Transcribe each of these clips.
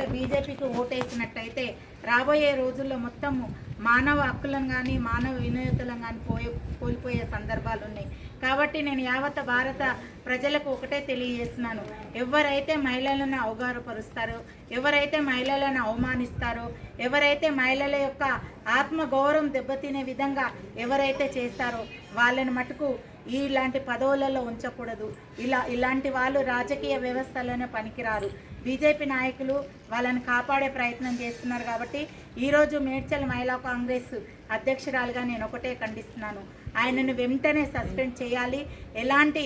కనుక బీజేపీకి ఓటేసినట్టయితే రాబోయే రోజుల్లో మొత్తం మానవ హక్కులను కానీ మానవ వినూత్నలను కానీ కోల్పోయే సందర్భాలు ఉన్నాయి. కాబట్టి నేను యావత్ భారత ప్రజలకు ఒకటే తెలియజేస్తున్నాను, ఎవరైతే మహిళలను అవగాహపరుస్తారో, ఎవరైతే మహిళలను అవమానిస్తారో, ఎవరైతే మహిళల యొక్క ఆత్మగౌరవం దెబ్బతినే విధంగా ఎవరైతే చేస్తారో వాళ్ళని మటుకు ఇలాంటి పదవులలో ఉంచకూడదు. ఇలాంటి వాళ్ళు రాజకీయ వ్యవస్థలోనే పనికిరారు. బీజేపీ నాయకులు వాళ్ళని కాపాడే ప్రయత్నం చేస్తున్నారు. కాబట్టి ఈరోజు మేడ్చల్ మహిళా కాంగ్రెస్ అధ్యక్షురాలుగా నేను ఒకటే ఖండిస్తున్నాను, ఆయనను వెంటనే సస్పెండ్ చేయాలి. ఎలాంటి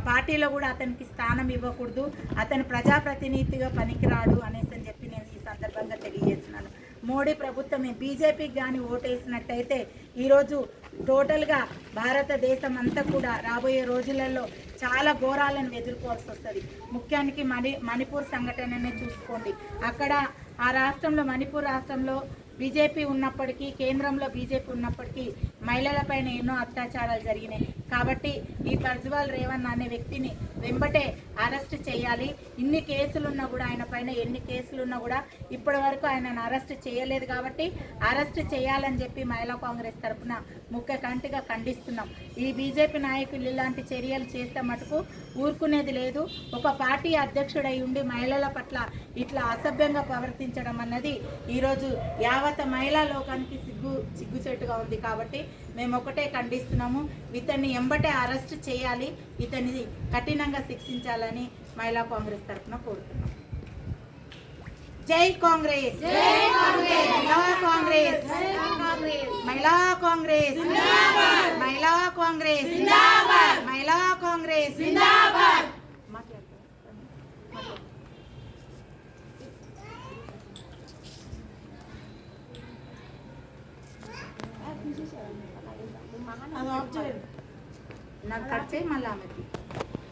పార్టీలో కూడా అతనికి స్థానం ఇవ్వకూడదు, అతను ప్రజాప్రతినిధిగా పనికిరాడు అనేసి అని చెప్పి నేను ఈ సందర్భంగా తెలియజేస్తున్నాను. మోడీ ప్రభుత్వం బీజేపీకి కానీ ఓటేసినట్టయితే ఈరోజు టోటల్గా భారతదేశం అంతా కూడా రాబోయే రోజులలో చాలా ఘోరాలను ఎదుర్కోవాల్సి వస్తుంది. ముఖ్యానికి మణిపూర్ సంఘటననే చూసుకోండి. అక్కడ ఆ రాష్ట్రంలో మణిపూర్ రాష్ట్రంలో బీజేపీ ఉన్నప్పటికీ, కేంద్రంలో బీజేపీ ఉన్నప్పటికీ మహిళలపైన ఎన్నో అత్యాచారాలు జరిగినాయి. కాబట్టి ఈ ప్రజ్వల్ రేవణ్ అనే వ్యక్తిని వెంబటే అరెస్ట్ చేయాలి. ఇన్ని కేసులున్నా కూడా, ఆయన పైన ఎన్ని కేసులున్నా కూడా ఇప్పటి వరకు ఆయనను అరెస్ట్ చేయలేదు. కాబట్టి అరెస్ట్ చేయాలని చెప్పి మహిళా కాంగ్రెస్ తరఫున ముఖ్య కంటిగా ఖండిస్తున్నాం. ఈ బీజేపీ నాయకులు ఇలాంటి చర్యలు చేస్తే మటుకు ఊరుకునేది లేదు. ఒక పార్టీ అధ్యక్షుడై ఉండి మహిళల పట్ల ఇట్లా అసభ్యంగా ప్రవర్తించడం అన్నది ఈరోజు యావత్ మహిళా లోకానికి సిగ్గుచేటుగా ఉంది. కాబట్టి మేము ఒకటే ఖండిస్తున్నాము, ఇతన్ని ఎంబటే అరెస్ట్ చేయాలి, ఇతన్ని కఠినంగా శిక్షించాలని మహిళా కాంగ్రెస్ తరఫున కోరుతున్నాం. జై కాంగ్రెస్, మహిళా కాంగ్రెస్, మహిళా కాంగ్రెస్, మహిళా కాంగ్రెస్, మహిళా కాంగ్రెస్. నాకు ఖర్చే మళ్ళీ ఆమెకి